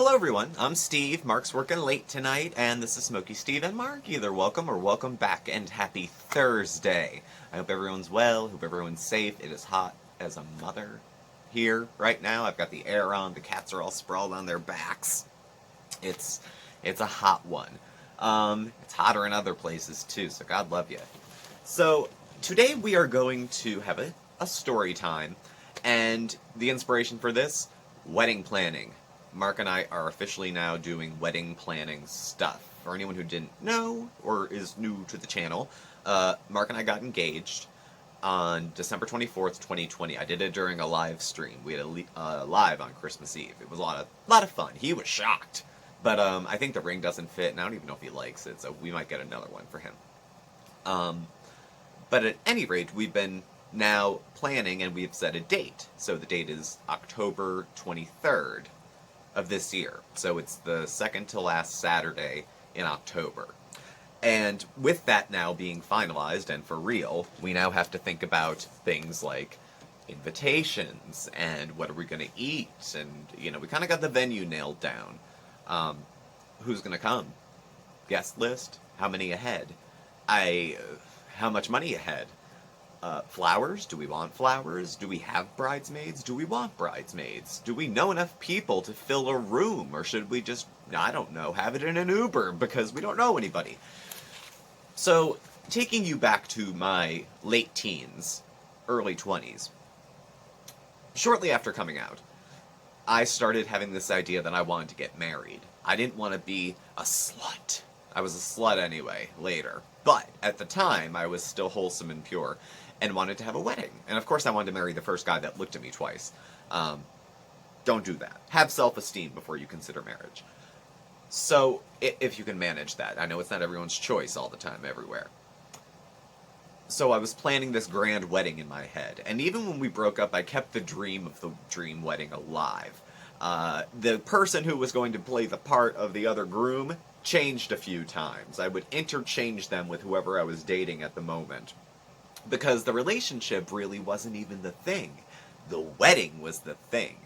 Hello everyone, I'm Steve. Mark's working late tonight, and this is Smokey Steve and Mark. Either welcome or welcome back, and happy Thursday. I hope everyone's well, hope everyone's safe. It is hot as a mother here right now. I've got the air on, the cats are all sprawled on their backs. It's a hot one. It's hotter in other places too, so God love you. So today we are going to have a story time, and the inspiration for this, wedding planning. Mark and I are officially now doing wedding planning stuff. For anyone who didn't know or is new to the channel, Mark and I got engaged on December 24th, 2020. I did it during a live stream. We had a live on Christmas Eve. It was a lot of fun. He was shocked. But I think the ring doesn't fit, and I don't even know if he likes it, so we might get another one for him. But at any rate, we've been now planning, and we've set a date. So the date is October 23rd. Of this year. So it's the second to last Saturday in October. And with that now being finalized and for real, we now have to think about things like invitations and what are we going to eat, and we kind of got the venue nailed down. Who's going to come? Guest list? How many ahead? How much money ahead? Flowers? Do we want flowers? Do we have bridesmaids? Do we want bridesmaids? Do we know enough people to fill a room? Or should we just, I don't know, have it in an Uber because we don't know anybody? So, taking you back to my late teens, early 20s, shortly after coming out, I started having this idea that I wanted to get married. I didn't want to be a slut. I was a slut anyway, later. But, at the time, I was still wholesome and pure, and wanted to have a wedding. And of course I wanted to marry the first guy that looked at me twice. Don't do that. Have self-esteem before you consider marriage. So, if you can manage that. I know it's not everyone's choice all the time, everywhere. So I was planning this grand wedding in my head. And even when we broke up, I kept the dream of the dream wedding alive. The person who was going to play the part of the other groom changed a few times. I would interchange them with whoever I was dating at the moment. Because the relationship really wasn't even the thing. The wedding was the thing.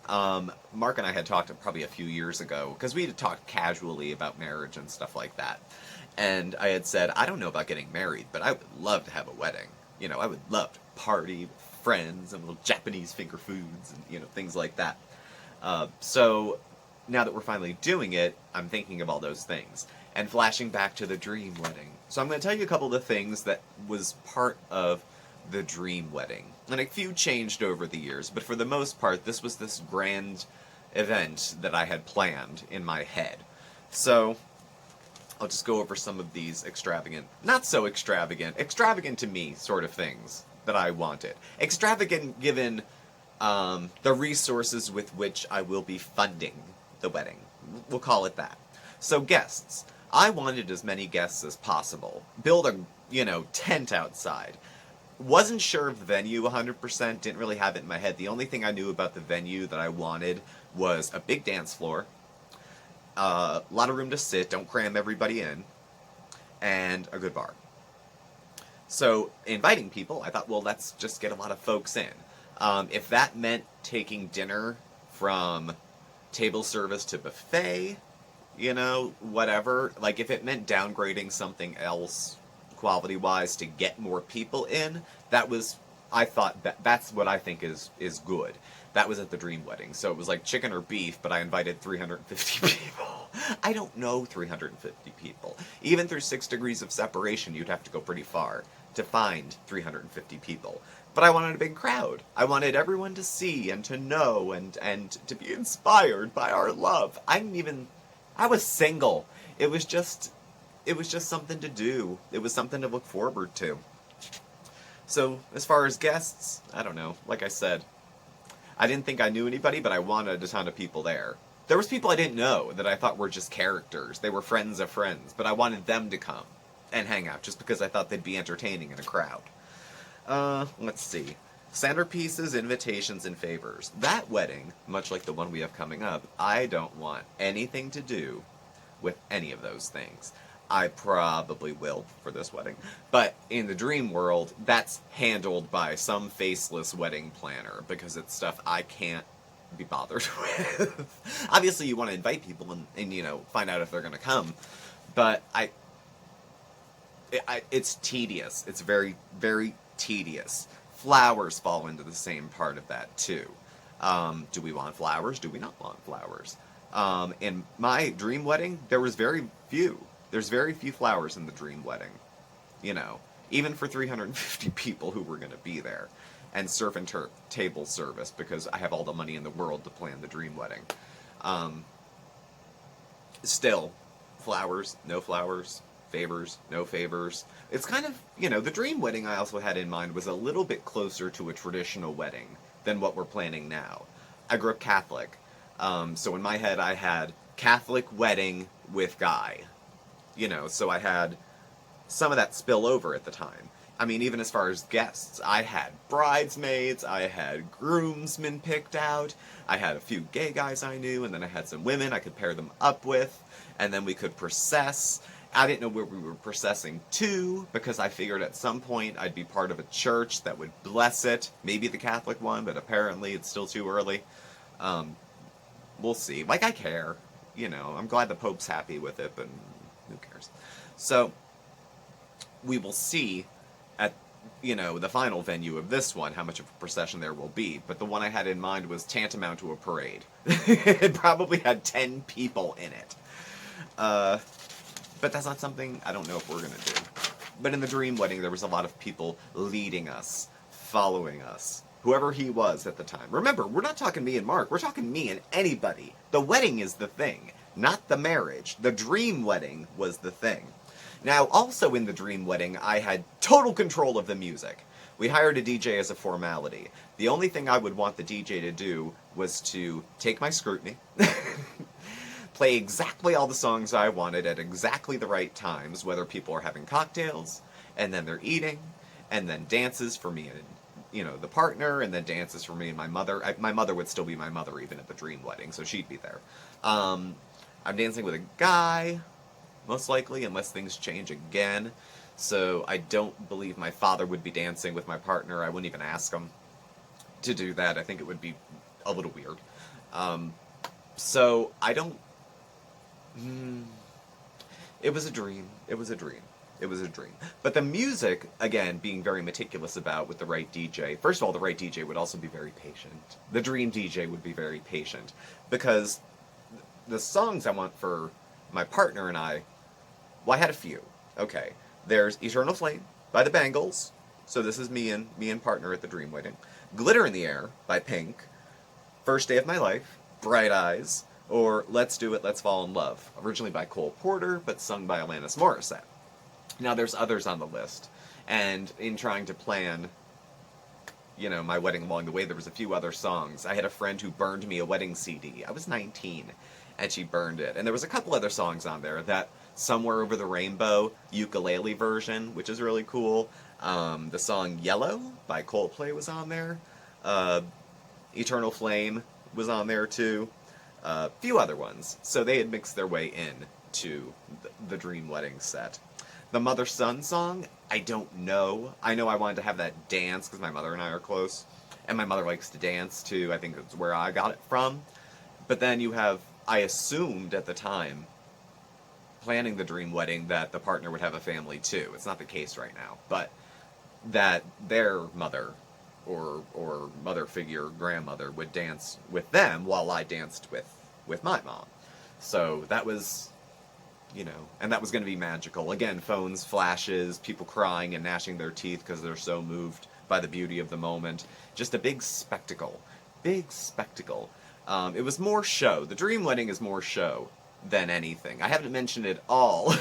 Mark and I had talked probably a few years ago, because we had talked casually about marriage and stuff like that. And I had said, I don't know about getting married, but I would love to have a wedding. I would love to party with friends and little Japanese finger foods and, things like that. So, now that we're finally doing it, I'm thinking of all those things. And flashing back to the dream wedding. So I'm going to tell you a couple of the things that was part of the dream wedding. And a few changed over the years, but for the most part, this was this grand event that I had planned in my head. So, I'll just go over some of these extravagant, not so extravagant to me sort of things that I wanted. Extravagant given the resources with which I will be funding the wedding. We'll call it that. So guests. I wanted as many guests as possible. Build a, tent outside. Wasn't sure of the venue 100%, didn't really have it in my head. The only thing I knew about the venue that I wanted was a big dance floor, a lot of room to sit, don't cram everybody in, and a good bar. So, inviting people, I thought, well, let's just get a lot of folks in. If that meant taking dinner from table service to buffet, whatever. Like, if it meant downgrading something else, quality-wise, to get more people in, I thought, that's what I think is good. That was at the dream wedding. So it was like chicken or beef, but I invited 350 people. I don't know 350 people. Even through 6 degrees of separation, you'd have to go pretty far to find 350 people. But I wanted a big crowd. I wanted everyone to see and to know and to be inspired by our love. I was single. It was just something to do. It was something to look forward to. So, as far as guests, I don't know. Like I said, I didn't think I knew anybody, but I wanted a ton of people there. There was people I didn't know that I thought were just characters. They were friends of friends, but I wanted them to come and hang out just because I thought they'd be entertaining in a crowd. Let's see. Centerpieces, invitations, and favors. That wedding, much like the one we have coming up, I don't want anything to do with any of those things. I probably will for this wedding. But in the dream world, that's handled by some faceless wedding planner, because it's stuff I can't be bothered with. Obviously, you want to invite people and you know, find out if they're going to come, but it's tedious. It's very, very tedious. Flowers fall into the same part of that too. Do we want flowers? Do we not want flowers? In my dream wedding, there was very few. There's very few flowers in the dream wedding. You know, even for 350 people who were going to be there. And surf and table service, because I have all the money in the world to plan the dream wedding. Still, flowers, no flowers, favors, no favors. It's kind of, you know, the dream wedding I also had in mind was a little bit closer to a traditional wedding than what we're planning now. I grew up Catholic, so in my head I had Catholic wedding with guy. You know, so I had some of that spill over at the time. I mean, even as far as guests, I had bridesmaids, I had groomsmen picked out, I had a few gay guys I knew, and then I had some women I could pair them up with, and then we could process. I didn't know where we were processing to, because I figured at some point I'd be part of a church that would bless it, maybe the Catholic one, but apparently it's still too early. We'll see. Like, I care. You know, I'm glad the Pope's happy with it, but who cares? So, we will see at, you know, the final venue of this one, how much of a procession there will be. But the one I had in mind was tantamount to a parade. It probably had 10 people in it. But that's not something I don't know if we're going to do. But in the dream wedding, there was a lot of people leading us, following us. Whoever he was at the time. Remember, we're not talking me and Mark. We're talking me and anybody. The wedding is the thing, not the marriage. The dream wedding was the thing. Now, also in the dream wedding, I had total control of the music. We hired a DJ as a formality. The only thing I would want the DJ to do was to take my scrutiny, play exactly all the songs I wanted at exactly the right times, whether people are having cocktails, and then they're eating, and then dances for me and, you know, the partner, and then dances for me and my mother. My mother would still be my mother even at the dream wedding, so she'd be there. I'm dancing with a guy, most likely, unless things change again. So I don't believe my father would be dancing with my partner. I wouldn't even ask him to do that. I think it would be a little weird. So I don't... It was a dream. It was a dream. It was a dream. But the music, again, being very meticulous about with the right DJ. First of all, the right DJ would also be very patient. The dream DJ would be very patient. Because the songs I want for my partner and I, well, I had a few. Okay. There's Eternal Flame by the Bangles. So this is me and partner at the dream wedding. Glitter in the Air by Pink. First Day of My Life, Bright Eyes, or Let's Do It, Let's Fall in Love. Originally by Cole Porter, but sung by Alanis Morissette. Now there's others on the list. And in trying to plan, you know, my wedding along the way, there was a few other songs. I had a friend who burned me a wedding CD. I was 19, and she burned it. And there was a couple other songs on there that Somewhere Over the Rainbow, ukulele version, which is really cool. The song Yellow by Coldplay was on there. Eternal Flame was on there too. A few other ones. So they had mixed their way in to the dream wedding set. The mother-son song, I don't know. I know I wanted to have that dance because my mother and I are close. And my mother likes to dance too. I think that's where I got it from. But then you have, I assumed at the time, planning the dream wedding, that the partner would have a family too. It's not the case right now, but that their mother or mother figure, grandmother, would dance with them while I danced with my mom. So that was, you know, and that was going to be magical. Again, phones, flashes, people crying and gnashing their teeth because they're so moved by the beauty of the moment. Just a big spectacle. Big spectacle. It was more show. The dream wedding is more show than anything. I haven't mentioned at all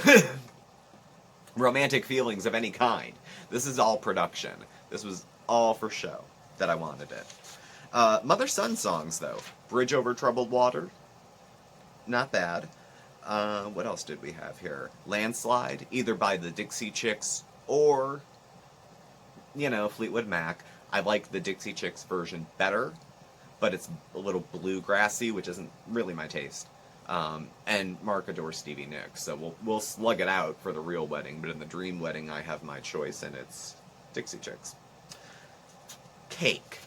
romantic feelings of any kind. This is all production. This was all for show that I wanted it. Mother-son songs, though. Bridge Over Troubled Water. Not bad. What else did we have here? Landslide, either by the Dixie Chicks or, you know, Fleetwood Mac. I like the Dixie Chicks version better, but it's a little bluegrassy, which isn't really my taste. And Mark adores Stevie Nicks, so we'll slug it out for the real wedding, but in the dream wedding I have my choice, and it's Dixie Chicks. Cake.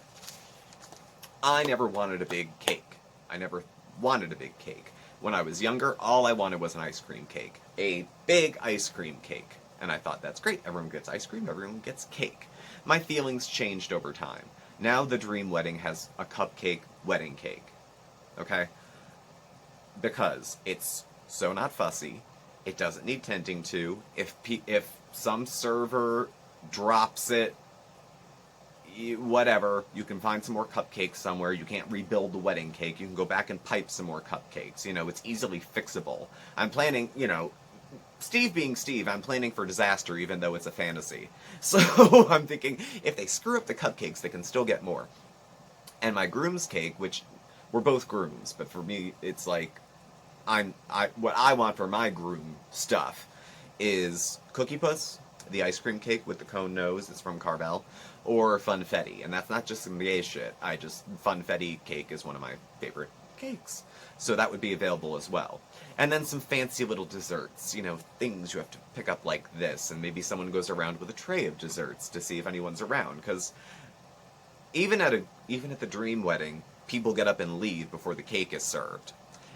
I never wanted a big cake. I never wanted a big cake. When I was younger, all I wanted was an ice cream cake. A big ice cream cake. And I thought, that's great. Everyone gets ice cream, everyone gets cake. My feelings changed over time. Now the dream wedding has a cupcake wedding cake. Okay? Because it's so not fussy. It doesn't need tending to. If some server drops it, whatever, you can find some more cupcakes somewhere. You can't rebuild the wedding cake. You can go back and pipe some more cupcakes. It's easily fixable. I'm planning, Steve being Steve, I'm planning for disaster even though it's a fantasy. So I'm thinking, if they screw up the cupcakes, they can still get more. And my groom's cake, which we're both grooms, but for me, it's like, what I want for my groom stuff is Cookie Puss, the ice cream cake with the cone nose, it's from Carvel, or Funfetti. And that's not just some gay shit. Funfetti cake is one of my favorite cakes. So that would be available as well. And then some fancy little desserts, things you have to pick up like this, and maybe someone goes around with a tray of desserts to see if anyone's around, because even at the dream wedding, people get up and leave before the cake is served.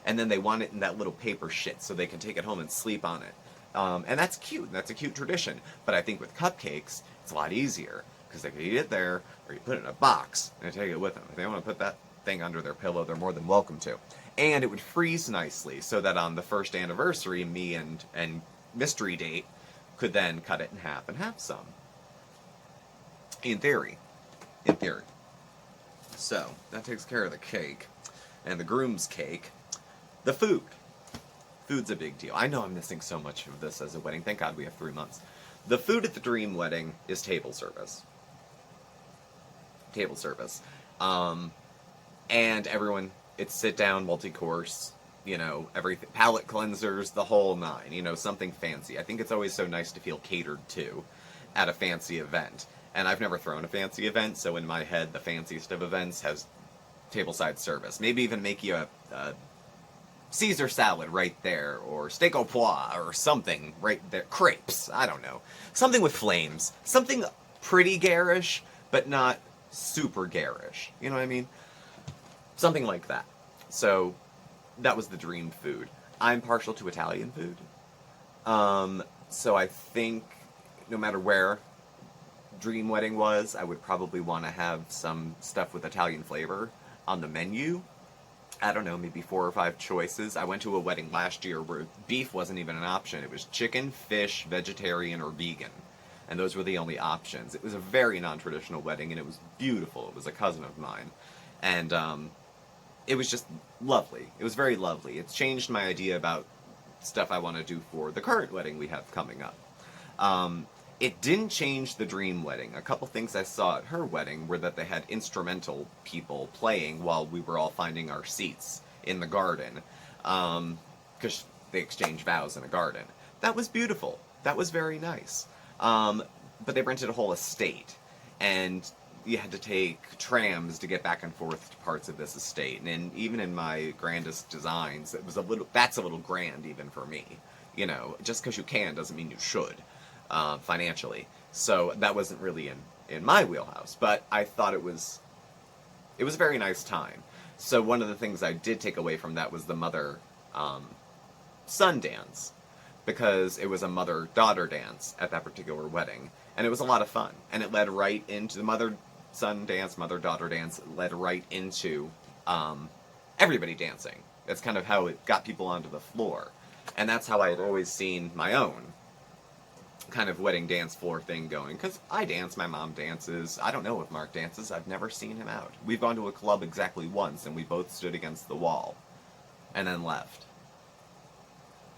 And then they want it in that little paper shit so they can take it home and sleep on it. And that's cute. That's a cute tradition. But I think with cupcakes, it's a lot easier. Because they can eat it there, or you put it in a box and take it with them. If they want to put that thing under their pillow, they're more than welcome to. And it would freeze nicely so that on the first anniversary, me and mystery date could then cut it in half and have some. In theory. So, that takes care of the cake. And the groom's cake. The food. Food's a big deal. I know I'm missing so much of this as a wedding. Thank God we have 3 months. The food at the dream wedding is table service. Table service. And everyone, it's sit-down, multi-course, everything. Palate cleansers, the whole nine. Something fancy. I think it's always so nice to feel catered to at a fancy event. And I've never thrown a fancy event, so in my head, the fanciest of events has tableside service. Maybe even make you a Caesar salad right there, or steak au pois, or something right there. Crepes, I don't know. Something with flames. Something pretty garish, but not super garish. You know what I mean? Something like that. So, that was the dream food. I'm partial to Italian food. So I think, no matter where dream wedding was, I would probably want to have some stuff with Italian flavor on the menu. I don't know, maybe 4 or 5 choices. I went to a wedding last year where beef wasn't even an option. It was chicken, fish, vegetarian, or vegan. And those were the only options. It was a very non-traditional wedding, and it was beautiful. It was a cousin of mine. And it was just lovely. It was very lovely. It's changed my idea about stuff I want to do for the current wedding we have coming up. It didn't change the dream wedding. A couple things I saw at her wedding were that they had instrumental people playing while we were all finding our seats in the garden. Because they exchange vows in a garden. That was beautiful. That was very nice. But they rented a whole estate. And you had to take trams to get back and forth to parts of this estate. And even in my grandest designs, that's a little grand even for me. Just because you can doesn't mean you should. Financially. So that wasn't really in my wheelhouse, but I thought it was a very nice time. So one of the things I did take away from that was the mother-son dance, because it was a mother-daughter dance at that particular wedding, and it was a lot of fun, and it led right into the mother-son dance, mother-daughter dance, led right into everybody dancing. That's kind of how it got people onto the floor, and that's how I had always seen my own kind of wedding dance floor thing going, because I dance, my mom dances. I don't know if Mark dances. I've never seen him out. We've gone to a club exactly once, and we both stood against the wall and then left.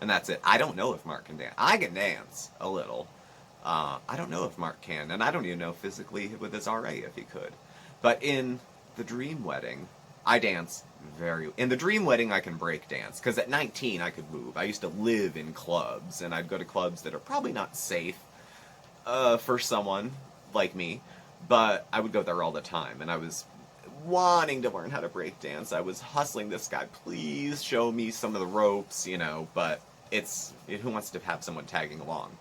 And that's it. I don't know if Mark can dance. I can dance a little. I don't know if Mark can, and I don't even know physically with his RA if he could. But in the dream wedding, I dance in the dream wedding I can break dance, because at 19 I could move. I used to live in clubs, and I'd go to clubs that are probably not safe for someone like me, but I would go there all the time, and I was wanting to learn how to break dance. I was hustling this guy, please show me some of the ropes, but who wants to have someone tagging along?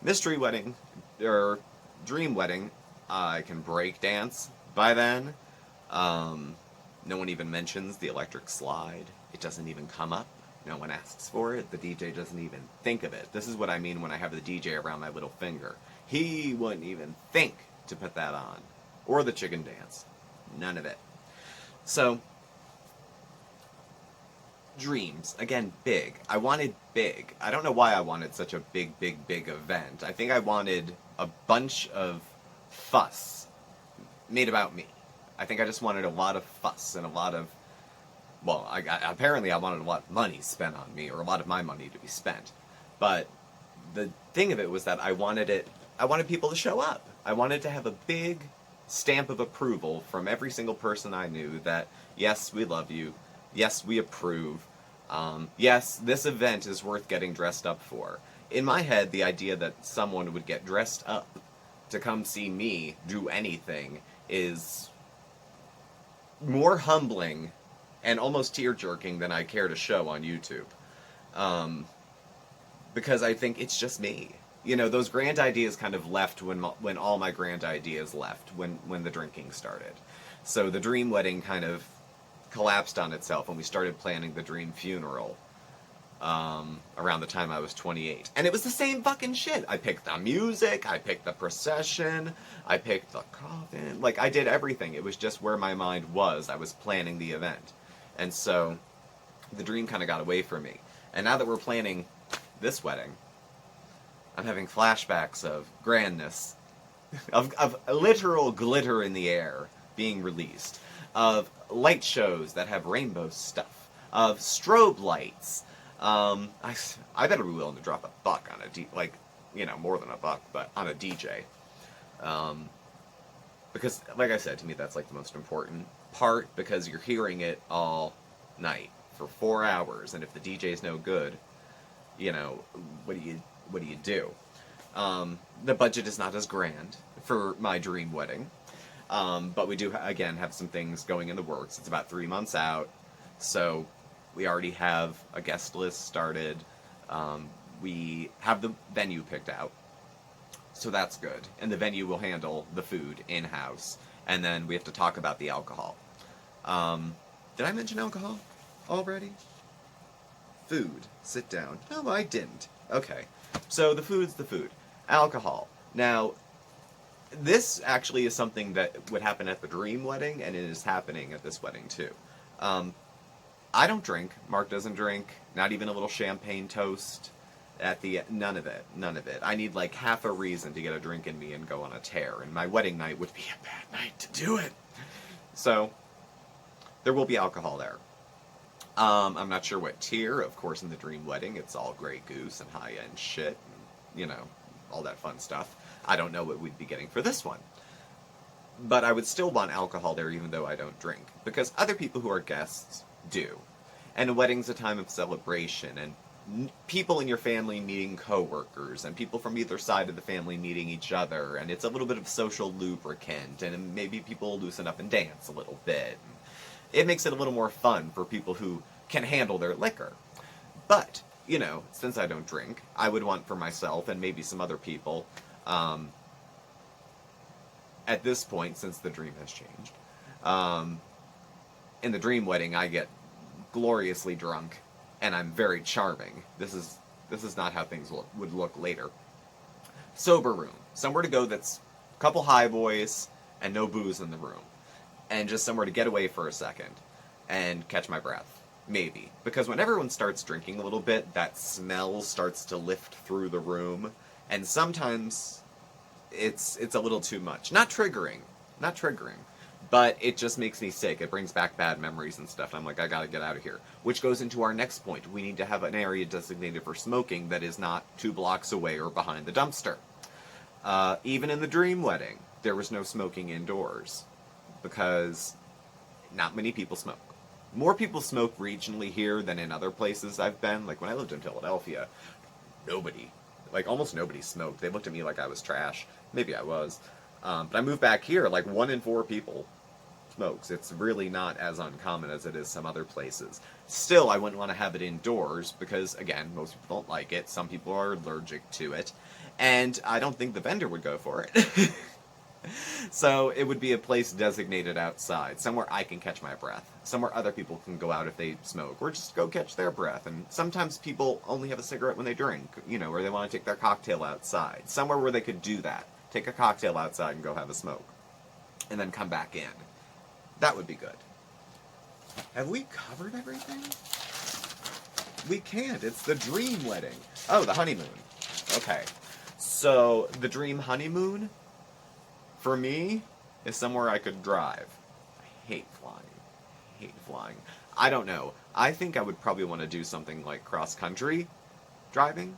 Mystery wedding, or dream wedding, I can break dance by then. No one even mentions the electric slide. It doesn't even come up. No one asks for it. The DJ doesn't even think of it. This is what I mean when I have the DJ around my little finger. He wouldn't even think to put that on. Or the chicken dance. None of it. So, dreams. Again, big. I wanted big. I don't know why I wanted such a big, big, big event. I think I wanted a bunch of fuss made about me. I think I just wanted a lot of fuss and a lot of, well, apparently I wanted a lot of money spent on me, or a lot of my money to be spent. But the thing of it was that I wanted people to show up. I wanted to have a big stamp of approval from every single person I knew that, yes, we love you. Yes, we approve. Yes, this event is worth getting dressed up for. In my head, the idea that someone would get dressed up to come see me do anything is more humbling and almost tear-jerking than I care to show on YouTube. Because I think it's just me. You know, those grand ideas kind of left when all my grand ideas left, when the drinking started. So the dream wedding kind of collapsed on itself when we started planning the dream funeral around the time I was 28. And it was the same fucking shit. I picked the music, I picked the procession, I picked the coffin. Like, I did everything. It was just where my mind was. I was planning the event. And so the dream kind of got away from me. And now that we're planning this wedding, I'm having flashbacks of grandness, of literal glitter in the air being released, of light shows that have rainbow stuff, of strobe lights. I better be willing to drop $1 on more than $1, but on a DJ. Because, like I said, to me that's like the most important part, because you're hearing it all night for 4 hours, and if the DJ's no good, you know, what do you do? The budget is not as grand for my dream wedding. But we do, again, have some things going in the works. It's about 3 months out, so we already have a guest list started. We have the venue picked out, so that's good. And the venue will handle the food in-house. And then we have to talk about the alcohol. Did I mention alcohol already? Food. Sit down. No, I didn't. Okay. So the food's the food. Alcohol. Now, this actually is something that would happen at the dream wedding, and it is happening at this wedding too. I don't drink. Mark doesn't drink. Not even a little champagne toast. None of it. None of it. I need like half a reason to get a drink in me and go on a tear, and my wedding night would be a bad night to do it. So, there will be alcohol there. I'm not sure what tier. Of course, in the dream wedding, it's all Grey Goose and high-end shit, and, you know, all that fun stuff. I don't know what we'd be getting for this one. But I would still want alcohol there even though I don't drink, because other people who are guests do. And a wedding's a time of celebration, and people in your family meeting coworkers, and people from either side of the family meeting each other, and it's a little bit of social lubricant, and maybe people loosen up and dance a little bit. It makes it a little more fun for people who can handle their liquor. But, you know, since I don't drink, I would want for myself and maybe some other people, at this point, since the dream has changed, in the dream wedding, I get gloriously drunk, and I'm very charming. This is not how things would look later. Sober room. Somewhere to go that's a couple high boys and no booze in the room. And just somewhere to get away for a second and catch my breath. Maybe. Because when everyone starts drinking a little bit, that smell starts to lift through the room. And sometimes it's a little too much. Not triggering. But it just makes me sick. It brings back bad memories and stuff. I'm like, I gotta get out of here. Which goes into our next point. We need to have an area designated for smoking that is not 2 blocks away or behind the dumpster. Even in the dream wedding, there was no smoking indoors. Because not many people smoke. More people smoke regionally here than in other places I've been. Like, when I lived in Philadelphia, almost nobody smoked. They looked at me like I was trash. Maybe I was. But I moved back here, like 1 in 4 people smokes. It's really not as uncommon as it is some other places. Still, I wouldn't want to have it indoors because, again, most people don't like it. Some people are allergic to it. And I don't think the vendor would go for it. So it would be a place designated outside, somewhere I can catch my breath. somewhere other people can go out if they smoke, or just go catch their breath. And sometimes people only have a cigarette when they drink, or they want to take their cocktail outside. Somewhere where they could do that. Take a cocktail outside and go have a smoke. And then come back in. That would be good. Have we covered everything? We can't. It's the dream wedding. Oh, the honeymoon. Okay. So, the dream honeymoon, for me, is somewhere I could drive. I hate flying. I don't know. I think I would probably want to do something like cross-country driving,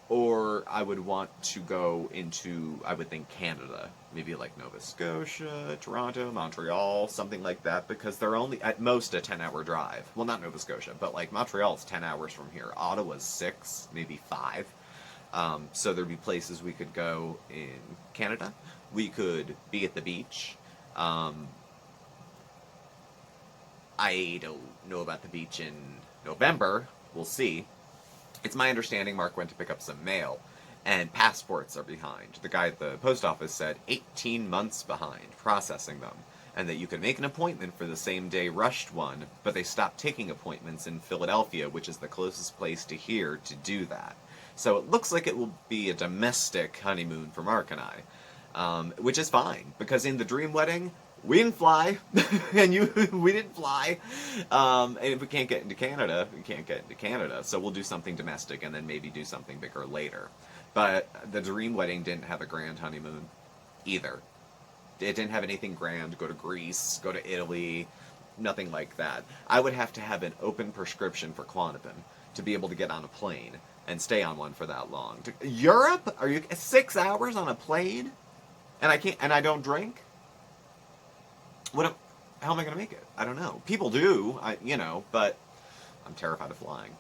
or I would want to go into, I would think, Canada. Maybe like Nova Scotia, Toronto, Montreal, something like that, because they're only, at most, a 10-hour drive. Well, not Nova Scotia, but like Montreal's 10 hours from here. Ottawa's 6, maybe 5. So there'd be places we could go in Canada. We could be at the beach. I don't know about the beach in November. We'll see. It's my understanding Mark went to pick up some mail, and passports are behind. The guy at the post office said 18 months behind processing them, and that you could make an appointment for the same day rushed one, but they stopped taking appointments in Philadelphia, which is the closest place to here, to do that. So it looks like it will be a domestic honeymoon for Mark and I, which is fine, because in the dream wedding, we didn't fly, and we didn't fly, and if we can't get into Canada, we can't get into Canada, so we'll do something domestic, and then maybe do something bigger later. But the dream wedding didn't have a grand honeymoon, either. It didn't have anything grand, go to Greece, go to Italy, nothing like that. I would have to have an open prescription for Klonopin to be able to get on a plane, and stay on one for that long. Europe? Are you 6 hours on a plane? And I don't drink? How am I going to make it? I don't know. People do, but I'm terrified of flying.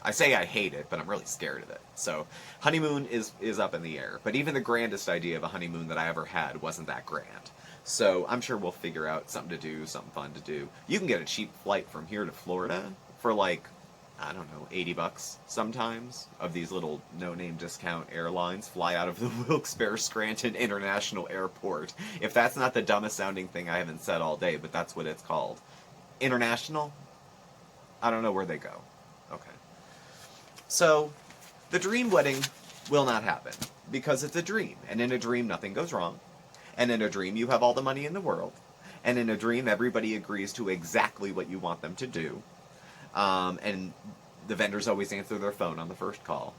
I say I hate it, but I'm really scared of it. So, honeymoon is up in the air. But even the grandest idea of a honeymoon that I ever had wasn't that grand. So, I'm sure we'll figure out something to do, something fun to do. You can get a cheap flight from here to Florida for like, I don't know, $80 sometimes, of these little no-name discount airlines fly out of the Wilkes-Barre Scranton International Airport. If that's not the dumbest sounding thing I haven't said all day, but that's what it's called. International? I don't know where they go. Okay. So, the dream wedding will not happen, because it's a dream, and in a dream nothing goes wrong, and in a dream you have all the money in the world, and in a dream everybody agrees to exactly what you want them to do. And the vendors always answer their phone on the first call.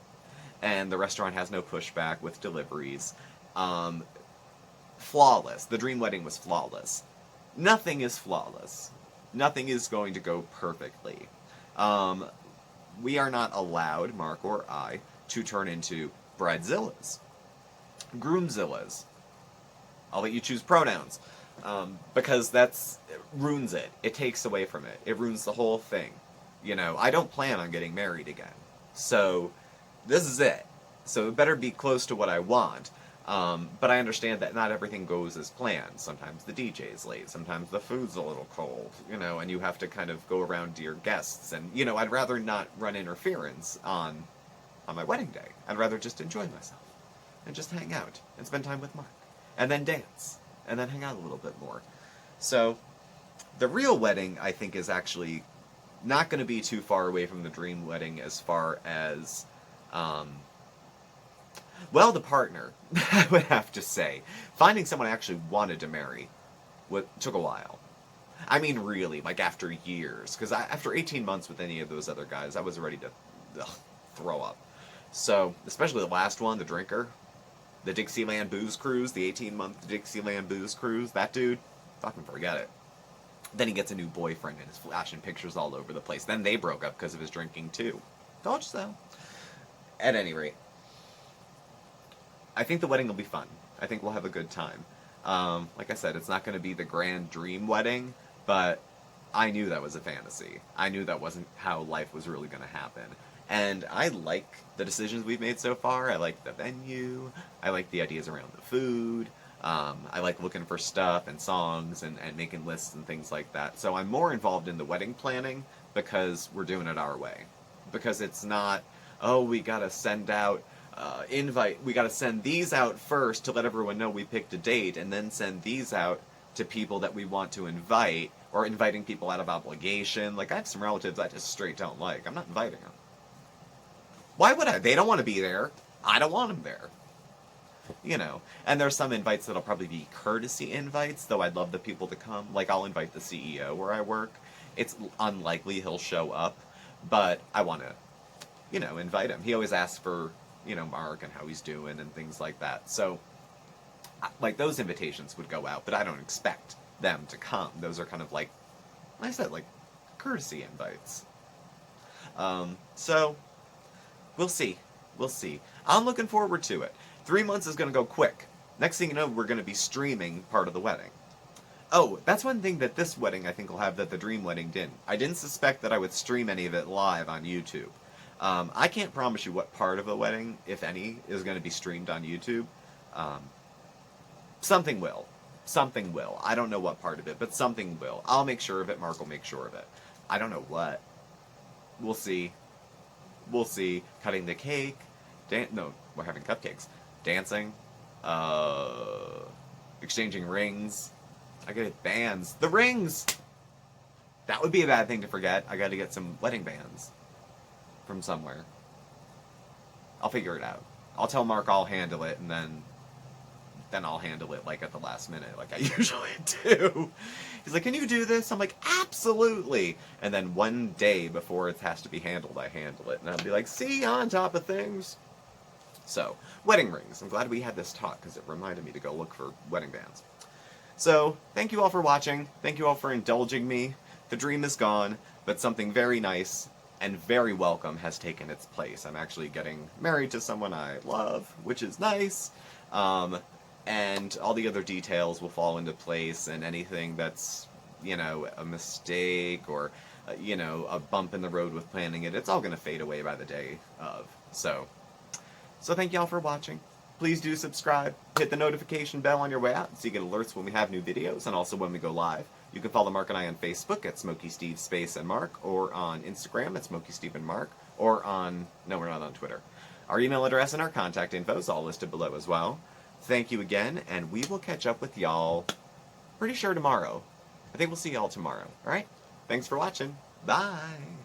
And the restaurant has no pushback with deliveries. Flawless. The dream wedding was flawless. Nothing is flawless. Nothing is going to go perfectly. We are not allowed, Mark or I, to turn into bridezillas, groomzillas. I'll let you choose pronouns. Because it ruins it. It takes away from it. It ruins the whole thing. I don't plan on getting married again. So, this is it. So it better be close to what I want. But I understand that not everything goes as planned. Sometimes the DJ's late. Sometimes the food's a little cold. And you have to kind of go around to your guests. And, I'd rather not run interference on my wedding day. I'd rather just enjoy myself. And just hang out. And spend time with Mark. And then dance. And then hang out a little bit more. So, the real wedding, I think, is actually not going to be too far away from the dream wedding as far as, the partner, I would have to say. Finding someone I actually wanted to marry took a while. I mean, really, like after years. Because after 18 months with any of those other guys, I was ready to throw up. So, especially the last one, the drinker, the Dixieland Booze Cruise, the 18-month Dixieland Booze Cruise, that dude, fucking forget it. Then he gets a new boyfriend and is flashing pictures all over the place. Then they broke up because of his drinking, too. Told you so. At any rate, I think the wedding will be fun. I think we'll have a good time. Like I said, it's not going to be the grand dream wedding, but I knew that was a fantasy. I knew that wasn't how life was really going to happen. And I like the decisions we've made so far. I like the venue. I like the ideas around the food. I like looking for stuff and songs and making lists and things like that. So I'm more involved in the wedding planning because we're doing it our way. Because it's not, we gotta send out we gotta send these out first to let everyone know we picked a date, and then send these out to people that we want to invite or inviting people out of obligation. Like, I have some relatives I just straight don't like. I'm not inviting them. Why would I? They don't want to be there. I don't want them there. You know, and there's some invites that'll probably be courtesy invites, though I'd love the people to come. Like, I'll invite the CEO where I work. It's unlikely he'll show up, but I want to, you know, invite him. He always asks for, you know, Mark and how he's doing and things like that. So, like, those invitations would go out, but I don't expect them to come. Those are kind of like I said, like, courtesy invites. So, we'll see. We'll see. I'm looking forward to it. 3 months is going to go quick. Next thing you know, we're going to be streaming part of the wedding. Oh, that's one thing that this wedding I think will have that the dream wedding didn't. I didn't suspect that I would stream any of it live on YouTube. I can't promise you what part of the wedding, if any, is going to be streamed on YouTube. Something will. Something will. I don't know what part of it, but something will. I'll make sure of it. Mark will make sure of it. I don't know what. We'll see. We'll see. Cutting the cake. No, we're having cupcakes. Dancing. Exchanging rings. I gotta get bands. The rings! That would be a bad thing to forget. I gotta get some wedding bands. From somewhere. I'll figure it out. I'll tell Mark I'll handle it, and then I'll handle it, like, at the last minute, like I usually do. He's like, can you do this? I'm like, absolutely! And then one day before it has to be handled, I handle it. And I'll be like, see, on top of things. So, wedding rings. I'm glad we had this talk, because it reminded me to go look for wedding bands. So, thank you all for watching. Thank you all for indulging me. The dream is gone, but something very nice and very welcome has taken its place. I'm actually getting married to someone I love, which is nice. And all the other details will fall into place, and anything that's, you know, a mistake or, you know, a bump in the road with planning it, it's all going to fade away by the day of. So thank y'all for watching. Please do subscribe. Hit the notification bell on your way out so you get alerts when we have new videos and also when we go live. You can follow Mark and I on Facebook at SmokeySteveAndMarc, or on Instagram at SmokeySteveAndMarc, or on... No, we're not on Twitter. Our email address and our contact info is all listed below as well. Thank you again, and we will catch up with y'all pretty sure tomorrow. I think we'll see y'all tomorrow. Alright? Thanks for watching. Bye!